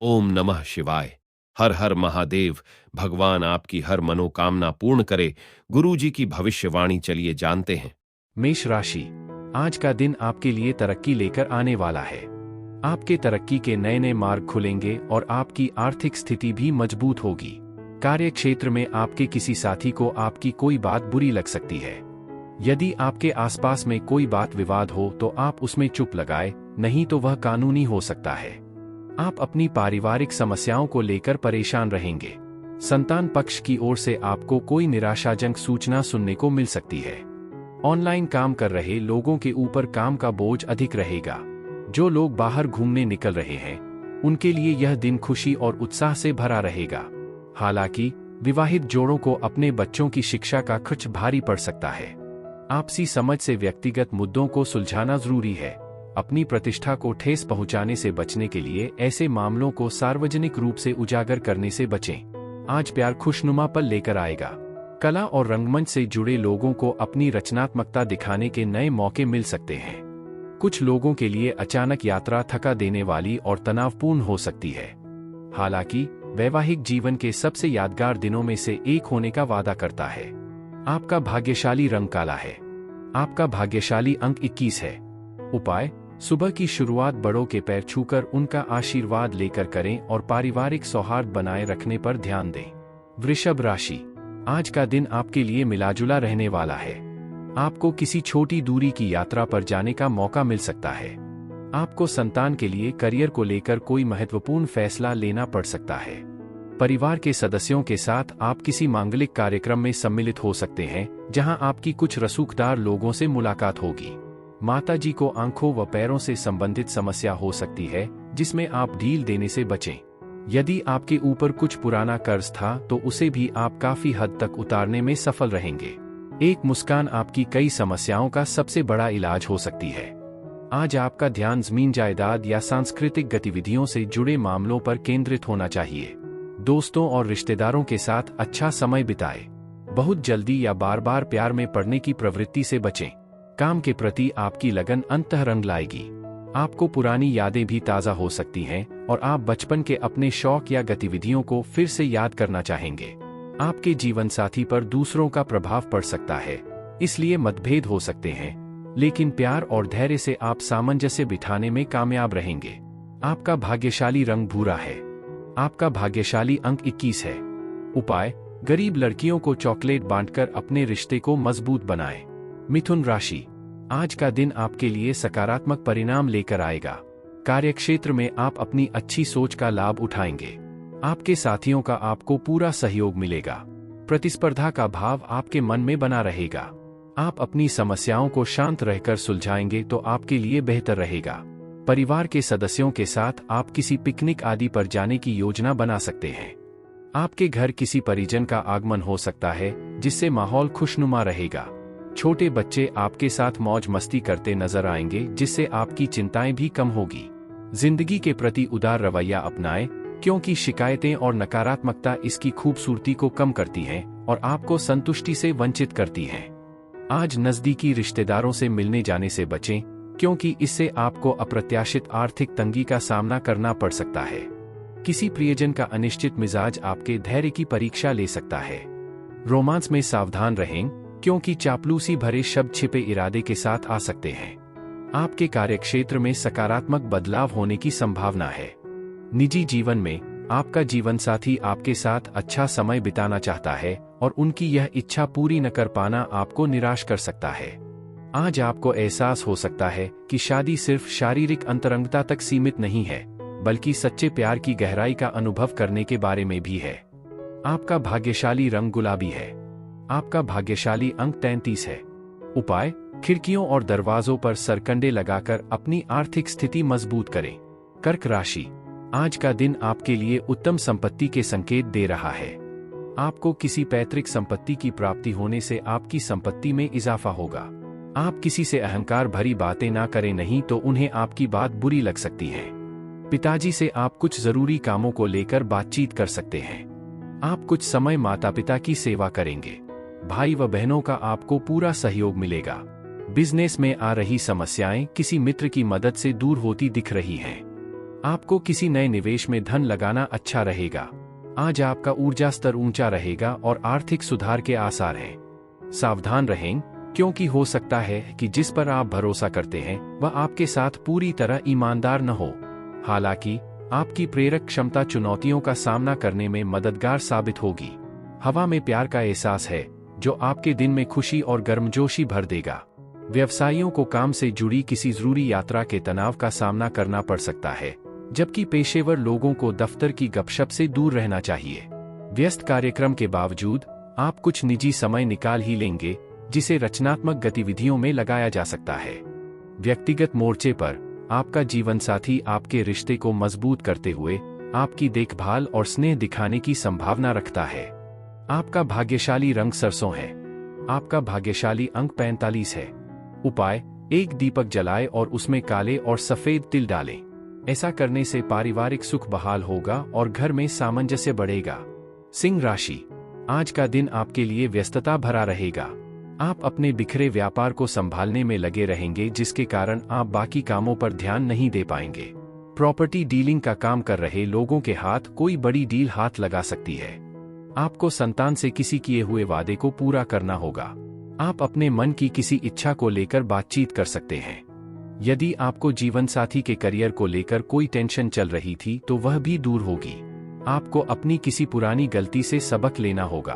ओम नमः शिवाय। हर हर महादेव। भगवान आपकी हर मनोकामना पूर्ण करे। गुरुजी की भविष्यवाणी चलिए जानते हैं। मेष राशि, आज का दिन आपके लिए तरक्की लेकर आने वाला है। आपके तरक्की के नए नए मार्ग खुलेंगे और आपकी आर्थिक स्थिति भी मजबूत होगी। कार्य क्षेत्र में आपके किसी साथी को आपकी कोई बात बुरी लग सकती है। यदि आपके आसपास में कोई बात विवाद हो तो आप उसमें चुप लगाए, नहीं तो वह कानूनी हो सकता है। आप अपनी पारिवारिक समस्याओं को लेकर परेशान रहेंगे। संतान पक्ष की ओर से आपको कोई निराशाजनक सूचना सुनने को मिल सकती है। ऑनलाइन काम कर रहे लोगों के ऊपर काम का बोझ अधिक रहेगा। जो लोग बाहर घूमने निकल रहे हैं, उनके लिए यह दिन खुशी और उत्साह से भरा रहेगा। हालांकि विवाहित जोड़ों को अपने बच्चों की शिक्षा का खर्च भारी पड़ सकता है। आपसी समझ से व्यक्तिगत मुद्दों को सुलझाना जरूरी है। अपनी प्रतिष्ठा को ठेस पहुंचाने से बचने के लिए ऐसे मामलों को सार्वजनिक रूप से उजागर करने से बचें। आज प्यार खुशनुमा पल लेकर आएगा। कला और रंगमंच से जुड़े लोगों को अपनी रचनात्मकता दिखाने के नए मौके मिल सकते हैं। कुछ लोगों के लिए अचानक यात्रा थका देने वाली और तनावपूर्ण हो सकती है। हालांकि वैवाहिक जीवन के सबसे यादगार दिनों में से एक होने का वादा करता है। आपका भाग्यशाली रंग काला है। आपका भाग्यशाली अंक 21 है। उपाय: सुबह की शुरुआत बड़ों के पैर छूकर उनका आशीर्वाद लेकर करें और पारिवारिक सौहार्द बनाए रखने पर ध्यान दें। वृषभ राशि, आज का दिन आपके लिए मिलाजुला रहने वाला है। आपको किसी छोटी दूरी की यात्रा पर जाने का मौका मिल सकता है। आपको संतान के लिए करियर को लेकर कोई महत्वपूर्ण फैसला लेना पड़ सकता है। परिवार के सदस्यों के साथ आप किसी मांगलिक कार्यक्रम में सम्मिलित हो सकते हैं, जहां आपकी कुछ रसूखदार लोगों से मुलाकात होगी। माताजी को आंखों व पैरों से संबंधित समस्या हो सकती है, जिसमें आप ढील देने से बचें। यदि आपके ऊपर कुछ पुराना कर्ज था तो उसे भी आप काफी हद तक उतारने में सफल रहेंगे। एक मुस्कान आपकी कई समस्याओं का सबसे बड़ा इलाज हो सकती है। आज आपका ध्यान जमीन जायदाद या सांस्कृतिक गतिविधियों से जुड़े मामलों पर केंद्रित होना चाहिए। दोस्तों और रिश्तेदारों के साथ अच्छा समय बिताएं। बहुत जल्दी या बार बार प्यार में पड़ने की प्रवृत्ति से बचें। काम के प्रति आपकी लगन अंतः रंग लाएगी। आपको पुरानी यादें भी ताज़ा हो सकती हैं और आप बचपन के अपने शौक या गतिविधियों को फिर से याद करना चाहेंगे। आपके जीवन साथी पर दूसरों का प्रभाव पड़ सकता है, इसलिए मतभेद हो सकते हैं, लेकिन प्यार और धैर्य से आप सामंजस्य बिठाने में कामयाब रहेंगे। आपका भाग्यशाली रंग भूरा है। आपका भाग्यशाली अंक 21 है। उपाय: गरीब लड़कियों को चॉकलेट बांटकर अपने रिश्ते को मजबूत बनाएं। मिथुन राशि, आज का दिन आपके लिए सकारात्मक परिणाम लेकर आएगा। कार्यक्षेत्र में आप अपनी अच्छी सोच का लाभ उठाएंगे। आपके साथियों का आपको पूरा सहयोग मिलेगा। प्रतिस्पर्धा का भाव आपके मन में बना रहेगा। आप अपनी समस्याओं को शांत रहकर सुलझाएंगे तो आपके लिए बेहतर रहेगा। परिवार के सदस्यों के साथ आप किसी पिकनिक आदि पर जाने की योजना बना सकते हैं। आपके घर किसी परिजन का आगमन हो सकता है, जिससे माहौल खुशनुमा रहेगा। छोटे बच्चे आपके साथ मौज मस्ती करते नजर आएंगे, जिससे आपकी चिंताएं भी कम होगी। जिंदगी के प्रति उदार रवैया अपनाएं, क्योंकि शिकायतें और नकारात्मकता इसकी खूबसूरती को कम करती हैं और आपको संतुष्टि से वंचित करती हैं। आज नजदीकी रिश्तेदारों से मिलने जाने से बचें, क्योंकि इससे आपको अप्रत्याशित आर्थिक तंगी का सामना करना पड़ सकता है। किसी प्रियजन का अनिश्चित मिजाज आपके धैर्य की परीक्षा ले सकता है। रोमांस में सावधान रहें, क्योंकि चापलूसी भरे शब्द छिपे इरादे के साथ आ सकते हैं। आपके कार्यक्षेत्र में सकारात्मक बदलाव होने की संभावना है। निजी जीवन में आपका जीवनसाथी आपके साथ अच्छा समय बिताना चाहता है और उनकी यह इच्छा पूरी न कर पाना आपको निराश कर सकता है। आज आपको एहसास हो सकता है कि शादी सिर्फ शारीरिक अंतरंगता तक सीमित नहीं है, बल्कि सच्चे प्यार की गहराई का अनुभव करने के बारे में भी है। आपका भाग्यशाली रंग गुलाबी है। आपका भाग्यशाली अंक 33 है। उपाय: खिड़कियों और दरवाजों पर सरकंडे लगाकर अपनी आर्थिक स्थिति मजबूत करें। कर्क राशि, आज का दिन आपके लिए उत्तम संपत्ति के संकेत दे रहा है। आपको किसी पैतृक संपत्ति की प्राप्ति होने से आपकी संपत्ति में इजाफा होगा। आप किसी से अहंकार भरी बातें ना करें, नहीं तो उन्हें आपकी बात बुरी लग सकती है। पिताजी से आप कुछ जरूरी कामों को लेकर बातचीत कर सकते हैं। आप कुछ समय माता पिता की सेवा करेंगे। भाई व बहनों का आपको पूरा सहयोग मिलेगा। बिजनेस में आ रही समस्याएं किसी मित्र की मदद से दूर होती दिख रही हैं। आपको किसी नए निवेश में धन लगाना अच्छा रहेगा। आज आपका ऊर्जा स्तर ऊंचा रहेगा और आर्थिक सुधार के आसार हैं। सावधान रहें, क्योंकि हो सकता है कि जिस पर आप भरोसा करते हैं वह आपके साथ पूरी तरह ईमानदार न हो। हालांकि आपकी प्रेरक क्षमता चुनौतियों का सामना करने में मददगार साबित होगी। हवा में प्यार का एहसास है जो आपके दिन में खुशी और गर्मजोशी भर देगा। व्यवसायियों को काम से जुड़ी किसी जरूरी यात्रा के तनाव का सामना करना पड़ सकता है, जबकि पेशेवर लोगों को दफ्तर की गपशप से दूर रहना चाहिए। व्यस्त कार्यक्रम के बावजूद आप कुछ निजी समय निकाल ही लेंगे, जिसे रचनात्मक गतिविधियों में लगाया जा सकता है। व्यक्तिगत मोर्चे पर आपका जीवनसाथी आपके रिश्ते को मजबूत करते हुए आपकी देखभाल और स्नेह दिखाने की संभावना रखता है। आपका भाग्यशाली रंग सरसों है। आपका भाग्यशाली अंक 45 है। उपाय: एक दीपक जलाएं और उसमें काले और सफेद तिल डालें। ऐसा करने से पारिवारिक सुख बहाल होगा और घर में सामंजस्य बढ़ेगा। सिंह राशि, आज का दिन आपके लिए व्यस्तता भरा रहेगा। आप अपने बिखरे व्यापार को संभालने में लगे रहेंगे, जिसके कारण आप बाकी कामों पर ध्यान नहीं दे पाएंगे। प्रॉपर्टी डीलिंग का काम कर रहे लोगों के हाथ कोई बड़ी डील हाथ लगा सकती है। आपको संतान से किसी किए हुए वादे को पूरा करना होगा। आप अपने मन की किसी इच्छा को लेकर बातचीत कर सकते हैं। यदि आपको जीवनसाथी के करियर को लेकर कोई टेंशन चल रही थी तो वह भी दूर होगी। आपको अपनी किसी पुरानी गलती से सबक लेना होगा।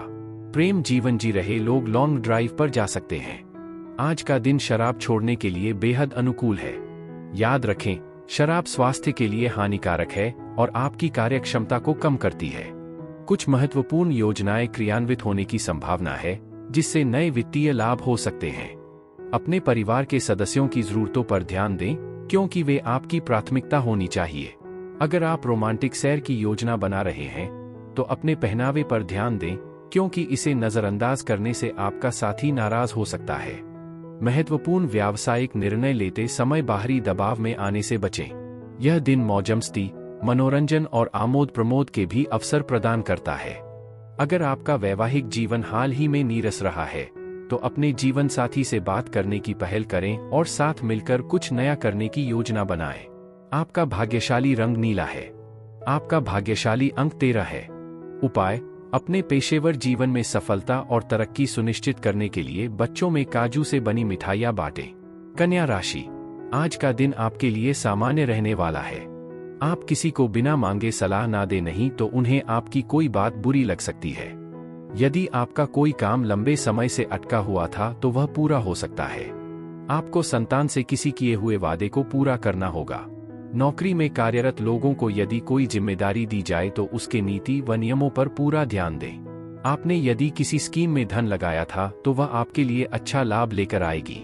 प्रेम जीवन जी रहे लोग लॉन्ग ड्राइव पर जा सकते हैं। आज का दिन शराब छोड़ने के लिए बेहद अनुकूल है। याद रखें, शराब स्वास्थ्य के लिए हानिकारक है और आपकी कार्यक्षमता को कम करती है। कुछ महत्वपूर्ण योजनाएं क्रियान्वित होने की संभावना है, जिससे नए वित्तीय लाभ हो सकते हैं। अपने परिवार के सदस्यों की जरूरतों पर ध्यान दें, क्योंकि वे आपकी प्राथमिकता होनी चाहिए। अगर आप रोमांटिक सैर की योजना बना रहे हैं तो अपने पहनावे पर ध्यान दें, क्योंकि इसे नजरअंदाज करने से आपका साथी नाराज हो सकता है। महत्वपूर्ण व्यावसायिक निर्णय लेते समय बाहरी दबाव में आने से बचें। यह दिन मौजमस्ती, मनोरंजन और आमोद प्रमोद के भी अवसर प्रदान करता है। अगर आपका वैवाहिक जीवन हाल ही में नीरस रहा है तो अपने जीवन साथी से बात करने की पहल करें और साथ मिलकर कुछ नया करने की योजना बनाएं। आपका भाग्यशाली रंग नीला है। आपका भाग्यशाली अंक 13 है। उपाय: अपने पेशेवर जीवन में सफलता और तरक्की सुनिश्चित करने के लिए बच्चों में काजू से बनी मिठाइयां बांटें। कन्या राशि, आज का दिन आपके लिए सामान्य रहने वाला है। आप किसी को बिना मांगे सलाह ना दे, नहीं तो उन्हें आपकी कोई बात बुरी लग सकती है। यदि आपका कोई काम लंबे समय से अटका हुआ था तो वह पूरा हो सकता है। आपको संतान से किसी किए हुए वादे को पूरा करना होगा। नौकरी में कार्यरत लोगों को यदि कोई जिम्मेदारी दी जाए तो उसके नीति व नियमों पर पूरा ध्यान दें। आपने यदि किसी स्कीम में धन लगाया था तो वह आपके लिए अच्छा लाभ लेकर आएगी।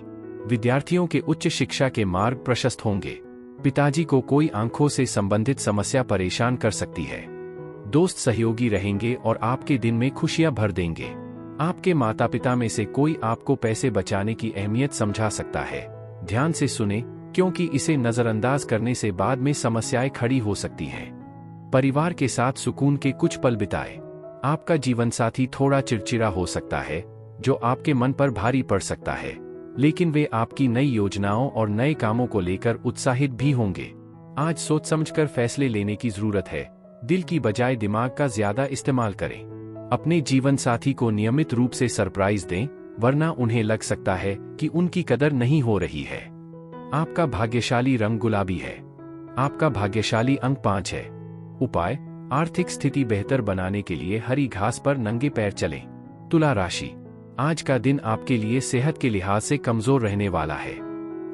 विद्यार्थियों के उच्च शिक्षा के मार्ग प्रशस्त होंगे। पिताजी को कोई आंखों से संबंधित समस्या परेशान कर सकती है। दोस्त सहयोगी रहेंगे और आपके दिन में खुशियां भर देंगे। आपके माता पिता में से कोई आपको पैसे बचाने की अहमियत समझा सकता है। ध्यान से सुने, क्योंकि इसे नजरअंदाज करने से बाद में समस्याएं खड़ी हो सकती हैं। परिवार के साथ सुकून के कुछ पल बिताएं। आपका जीवनसाथी थोड़ा चिड़चिड़ा हो सकता है, जो आपके मन पर भारी पड़ सकता है, लेकिन वे आपकी नई योजनाओं और नए कामों को लेकर उत्साहित भी होंगे। आज सोच समझकर फैसले लेने की जरूरत है। दिल की बजाय दिमाग का ज्यादा इस्तेमाल करें। अपने जीवनसाथी को नियमित रूप से सरप्राइज दें, वरना उन्हें लग सकता है कि उनकी कदर नहीं हो रही है। आपका भाग्यशाली रंग गुलाबी है। आपका भाग्यशाली अंक 5 है। उपाय: आर्थिक स्थिति बेहतर बनाने के लिए हरी घास पर नंगे पैर चलें। तुला राशि, आज का दिन आपके लिए सेहत के लिहाज से कमजोर रहने वाला है।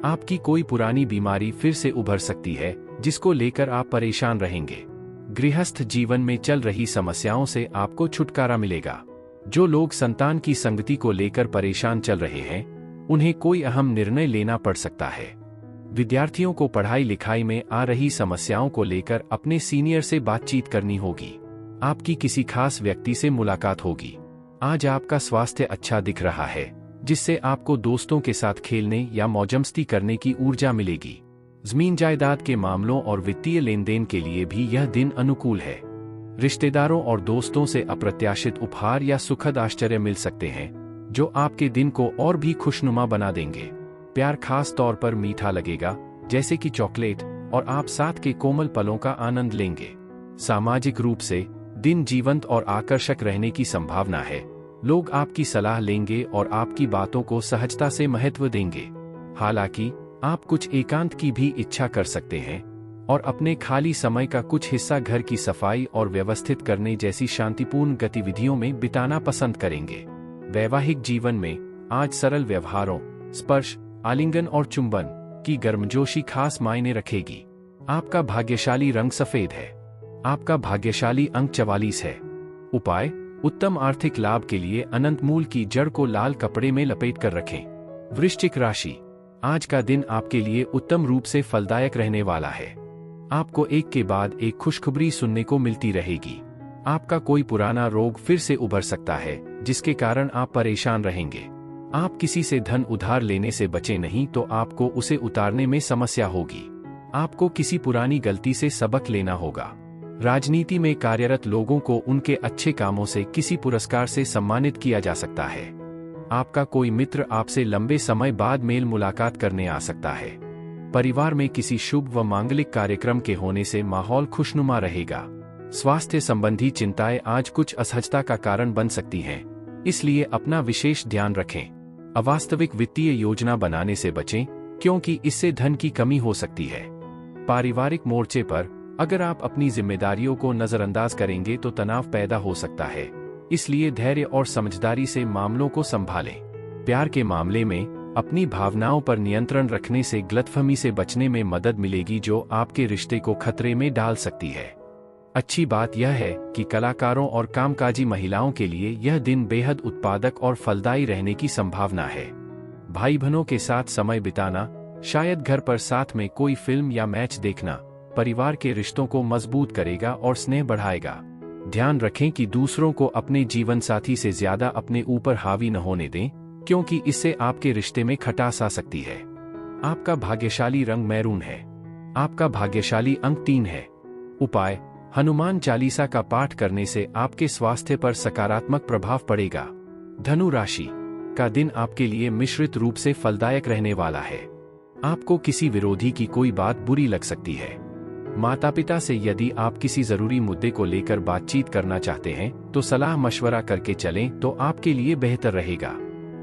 आपकी कोई पुरानी बीमारी फिर से उभर सकती है, जिसको लेकर आप परेशान रहेंगे। गृहस्थ जीवन में चल रही समस्याओं से आपको छुटकारा मिलेगा। जो लोग संतान की संगति को लेकर परेशान चल रहे हैं, उन्हें कोई अहम निर्णय लेना पड़ सकता है। विद्यार्थियों को पढ़ाई लिखाई में आ रही समस्याओं को लेकर अपने सीनियर से बातचीत करनी होगी। आपकी किसी खास व्यक्ति से मुलाकात होगी। आज आपका स्वास्थ्य अच्छा दिख रहा है, जिससे आपको दोस्तों के साथ खेलने या मौजमस्ती करने की ऊर्जा मिलेगी। जमीन जायदाद के मामलों और वित्तीय लेन देन के लिए भी यह दिन अनुकूल है। रिश्तेदारों और दोस्तों से अप्रत्याशित उपहार या सुखद आश्चर्य मिल सकते हैं, जो आपके दिन को और भी खुशनुमा बना देंगे। प्यार खास तौर पर मीठा लगेगा, जैसे कि चॉकलेट, और आप साथ के कोमल पलों का आनंद लेंगे। सामाजिक रूप से दिन जीवंत और आकर्षक रहने की संभावना है। लोग आपकी सलाह लेंगे और आपकी बातों को सहजता से महत्व देंगे। हालांकि आप कुछ एकांत की भी इच्छा कर सकते हैं और अपने खाली समय का कुछ हिस्सा घर की सफाई और व्यवस्थित करने जैसी शांतिपूर्ण गतिविधियों में बिताना पसंद करेंगे। वैवाहिक जीवन में आज सरल व्यवहारों, स्पर्श, आलिंगन और चुंबन की गर्मजोशी खास मायने रखेगी। आपका भाग्यशाली रंग सफेद है। आपका भाग्यशाली अंक 44 है। उपाय: उत्तम आर्थिक लाभ के लिए अनंत मूल की जड़ को लाल कपड़े में लपेट कर रखें। वृश्चिक राशि, आज का दिन आपके लिए उत्तम रूप से फलदायक रहने वाला है। आपको एक के बाद एक खुशखबरी सुनने को मिलती रहेगी। आपका कोई पुराना रोग फिर से उभर सकता है, जिसके कारण आप परेशान रहेंगे। आप किसी से धन उधार लेने से बचे नहीं तो आपको उसे उतारने में समस्या होगी। आपको किसी पुरानी गलती से सबक लेना होगा। राजनीति में कार्यरत लोगों को उनके अच्छे कामों से किसी पुरस्कार से सम्मानित किया जा सकता है। आपका कोई मित्र आपसे लंबे समय बाद मेल मुलाकात करने आ सकता है। परिवार में किसी शुभ व मांगलिक कार्यक्रम के होने से माहौल खुशनुमा रहेगा। स्वास्थ्य संबंधी चिंताएं आज कुछ असहजता का कारण बन सकती हैं, इसलिए अपना विशेष ध्यान रखें। अवास्तविक वित्तीय योजना बनाने से बचें, क्योंकि इससे धन की कमी हो सकती है। पारिवारिक मोर्चे पर अगर आप अपनी जिम्मेदारियों को नजरअंदाज करेंगे तो तनाव पैदा हो सकता है, इसलिए धैर्य और समझदारी से मामलों को संभालें। प्यार के मामले में अपनी भावनाओं पर नियंत्रण रखने से गलतफहमी से बचने में मदद मिलेगी, जो आपके रिश्ते को खतरे में डाल सकती है। अच्छी बात यह है कि कलाकारों और कामकाजी महिलाओं के लिए यह दिन बेहद उत्पादक और फलदायी रहने की संभावना है। भाई बहनों के साथ समय बिताना, शायद घर पर साथ में कोई फिल्म या मैच देखना, परिवार के रिश्तों को मजबूत करेगा और स्नेह बढ़ाएगा। ध्यान रखें कि दूसरों को अपने जीवन साथी से ज्यादा अपने ऊपर हावी न होने दें, क्योंकि इससे आपके रिश्ते में खटास आ सकती है। आपका भाग्यशाली रंग मैरून है। आपका भाग्यशाली अंक 3 है। उपाय: हनुमान चालीसा का पाठ करने से आपके स्वास्थ्य पर सकारात्मक प्रभाव पड़ेगा। धनु राशि का दिन आपके लिए मिश्रित रूप से फलदायक रहने वाला है। आपको किसी विरोधी की कोई बात बुरी लग सकती है। माता पिता से यदि आप किसी जरूरी मुद्दे को लेकर बातचीत करना चाहते हैं तो सलाह मशवरा करके चलें तो आपके लिए बेहतर रहेगा।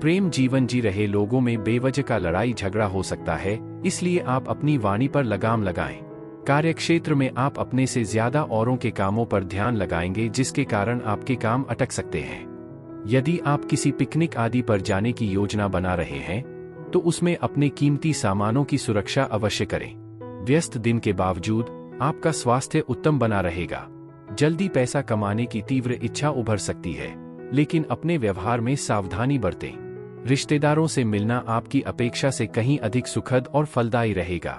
प्रेम जीवन जी रहे लोगों में बेवजह का लड़ाई झगड़ा हो सकता है, इसलिए आप अपनी वाणी पर लगाम लगाएं। कार्यक्षेत्र में आप अपने से ज्यादा औरों के कामों पर ध्यान लगाएंगे, जिसके कारण आपके काम अटक सकते हैं। यदि आप किसी पिकनिक आदि पर जाने की योजना बना रहे हैं तो उसमें अपने कीमती सामानों की सुरक्षा अवश्य करें। व्यस्त दिन के बावजूद आपका स्वास्थ्य उत्तम बना रहेगा। जल्दी पैसा कमाने की तीव्र इच्छा उभर सकती है, लेकिन अपने व्यवहार में सावधानी बरतें। रिश्तेदारों से मिलना आपकी अपेक्षा से कहीं अधिक सुखद और फलदायी रहेगा।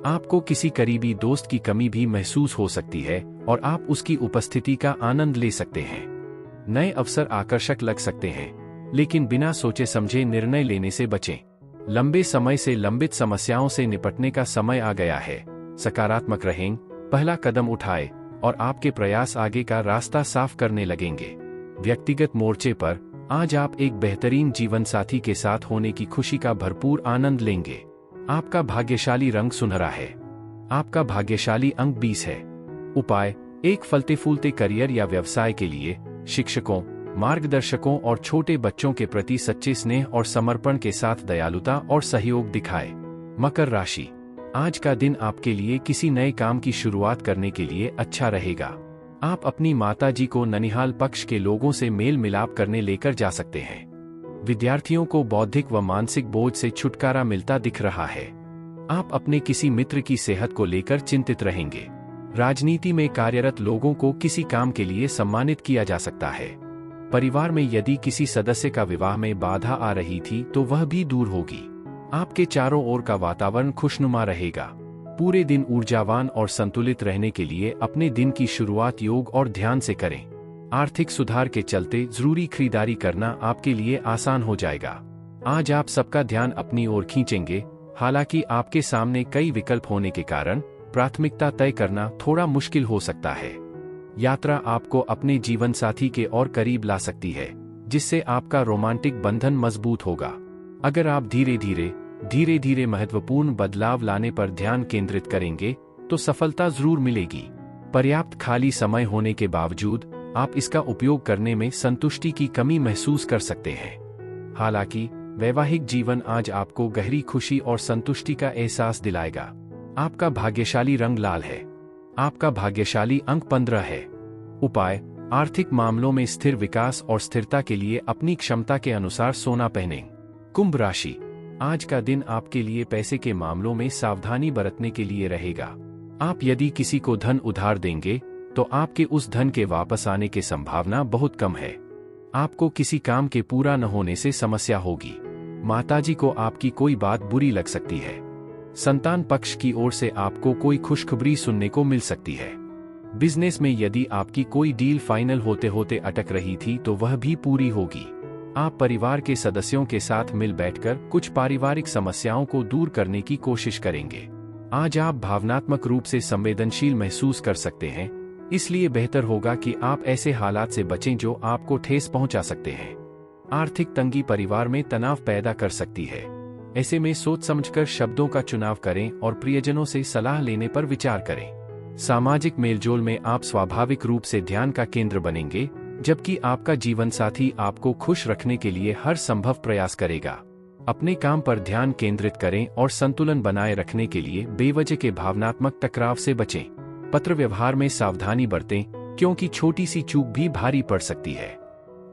आपको किसी करीबी दोस्त की कमी भी महसूस हो सकती है और आप उसकी उपस्थिति का आनंद ले सकते हैं। नए अवसर आकर्षक लग सकते हैं, लेकिन बिना सोचे समझे निर्णय लेने से बचें। लंबे समय से लंबित समस्याओं से निपटने का समय आ गया है। सकारात्मक रहें, पहला कदम उठाएं और आपके प्रयास आगे का रास्ता साफ करने लगेंगे। व्यक्तिगत मोर्चे पर आज आप एक बेहतरीन जीवन साथी के साथ होने की खुशी का भरपूर आनंद लेंगे। आपका भाग्यशाली रंग सुनहरा है। आपका भाग्यशाली अंक 20 है। उपाय: एक फलते फूलते करियर या व्यवसाय के लिए शिक्षकों, मार्गदर्शकों और छोटे बच्चों के प्रति सच्चे स्नेह और समर्पण के साथ दयालुता और सहयोग दिखाएं। मकर राशि, आज का दिन आपके लिए किसी नए काम की शुरुआत करने के लिए अच्छा रहेगा। आप अपनी माताजी को ननिहाल पक्ष के लोगों से मेल मिलाप करने लेकर जा सकते हैं। विद्यार्थियों को बौद्धिक व मानसिक बोझ से छुटकारा मिलता दिख रहा है। आप अपने किसी मित्र की सेहत को लेकर चिंतित रहेंगे। राजनीति में कार्यरत लोगों को किसी काम के लिए सम्मानित किया जा सकता है। परिवार में यदि किसी सदस्य का विवाह में बाधा आ रही थी तो वह भी दूर होगी। आपके चारों ओर का वातावरण खुशनुमा रहेगा। पूरे दिन ऊर्जावान और संतुलित रहने के लिए अपने दिन की शुरुआत योग और ध्यान से करें। आर्थिक सुधार के चलते जरूरी खरीदारी करना आपके लिए आसान हो जाएगा। आज आप सबका ध्यान अपनी ओर खींचेंगे। हालांकि आपके सामने कई विकल्प होने के कारण प्राथमिकता तय करना थोड़ा मुश्किल हो सकता है। यात्रा आपको अपने जीवन साथी के और करीब ला सकती है, जिससे आपका रोमांटिक बंधन मजबूत होगा। अगर आप धीरे धीरे महत्वपूर्ण बदलाव लाने पर ध्यान केंद्रित करेंगे तो सफलता जरूर मिलेगी। पर्याप्त खाली समय होने के बावजूद आप इसका उपयोग करने में संतुष्टि की कमी महसूस कर सकते हैं। हालांकि वैवाहिक जीवन आज आपको गहरी खुशी और संतुष्टि का एहसास दिलाएगा। आपका भाग्यशाली रंग लाल है। आपका भाग्यशाली अंक 15 है। उपाय: आर्थिक मामलों में स्थिर विकास और स्थिरता के लिए अपनी क्षमता के अनुसार सोना पहनें। कुंभ राशि, आज का दिन आपके लिए पैसे के मामलों में सावधानी बरतने के लिए रहेगा। आप यदि किसी को धन उधार देंगे तो आपके उस धन के वापस आने की संभावना बहुत कम है। आपको किसी काम के पूरा न होने से समस्या होगी। माताजी को आपकी कोई बात बुरी लग सकती है। संतान पक्ष की ओर से आपको कोई खुशखबरी सुनने को मिल सकती है। बिजनेस में यदि आपकी कोई डील फाइनल होते होते अटक रही थी तो वह भी पूरी होगी। आप परिवार के सदस्यों के साथ मिल बैठकर कुछ पारिवारिक समस्याओं को दूर करने की कोशिश करेंगे। आज आप भावनात्मक रूप से संवेदनशील महसूस कर सकते हैं, इसलिए बेहतर होगा कि आप ऐसे हालात से बचें जो आपको ठेस पहुंचा सकते हैं। आर्थिक तंगी परिवार में तनाव पैदा कर सकती है। ऐसे में सोच समझकर शब्दों का चुनाव करें और प्रियजनों से सलाह लेने पर विचार करें। सामाजिक मेलजोल में आप स्वाभाविक रूप से ध्यान का केंद्र बनेंगे, जबकि आपका जीवन साथी आपको खुश रखने के लिए हर संभव प्रयास करेगा। अपने काम पर ध्यान केंद्रित करें और संतुलन बनाए रखने के लिए बेवजह के भावनात्मक टकराव से बचें। पत्र व्यवहार में सावधानी बरतें, क्योंकि छोटी सी चूक भी भारी पड़ सकती है।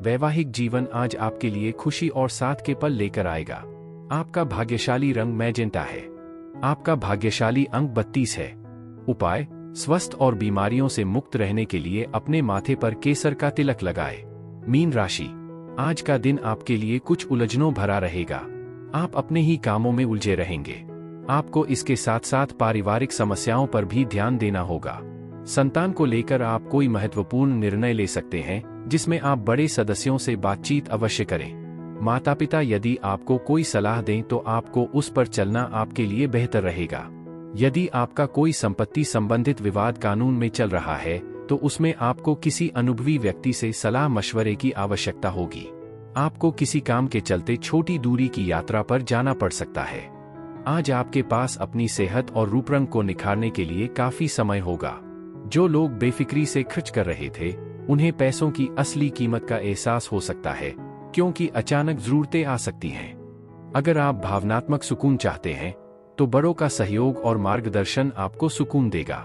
वैवाहिक जीवन आज आपके लिए खुशी और साथ के पल लेकर आएगा। आपका भाग्यशाली रंग मैजेंटा है। आपका भाग्यशाली अंक 32 है। उपाय: स्वस्थ और बीमारियों से मुक्त रहने के लिए अपने माथे पर केसर का तिलक लगाएं। मीन राशि, आज का दिन आपके लिए कुछ उलझनों भरा रहेगा। आप अपने ही कामों में उलझे रहेंगे। आपको इसके साथ साथ पारिवारिक समस्याओं पर भी ध्यान देना होगा। संतान को लेकर आप कोई महत्वपूर्ण निर्णय ले सकते हैं, जिसमें आप बड़े सदस्यों से बातचीत अवश्य करें। माता पिता यदि आपको कोई सलाह दें तो आपको उस पर चलना आपके लिए बेहतर रहेगा। यदि आपका कोई संपत्ति संबंधित विवाद कानून में चल रहा है तो उसमें आपको किसी अनुभवी व्यक्ति से सलाह मशवरे की आवश्यकता होगी। आपको किसी काम के चलते छोटी दूरी की यात्रा पर जाना पड़ सकता है। आज आपके पास अपनी सेहत और रूप रंग को निखारने के लिए काफी समय होगा। जो लोग बेफिक्री से खर्च कर रहे थे, उन्हें पैसों की असली कीमत का एहसास हो सकता है, क्योंकि अचानक जरूरतें आ सकती हैं। अगर आप भावनात्मक सुकून चाहते हैं तो बड़ों का सहयोग और मार्गदर्शन आपको सुकून देगा।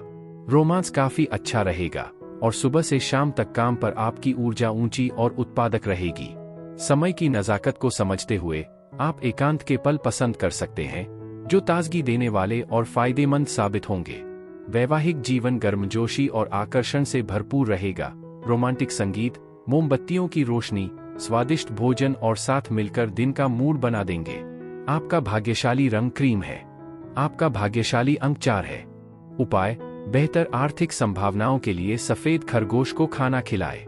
रोमांस काफी अच्छा रहेगा और सुबह से शाम तक काम पर आपकी ऊर्जा ऊंची और उत्पादक रहेगी। समय की नजाकत को समझते हुए आप एकांत के पल पसंद कर सकते हैं, जो ताजगी देने वाले और फायदेमंद साबित होंगे। वैवाहिक जीवन गर्मजोशी और आकर्षण से भरपूर रहेगा। रोमांटिक संगीत, मोमबत्तियों की रोशनी, स्वादिष्ट भोजन और साथ मिलकर दिन का मूड बना देंगे। आपका भाग्यशाली रंग क्रीम है। आपका भाग्यशाली अंक 4 है। उपाय: बेहतर आर्थिक संभावनाओं के लिए सफेद खरगोश को खाना खिलाएं।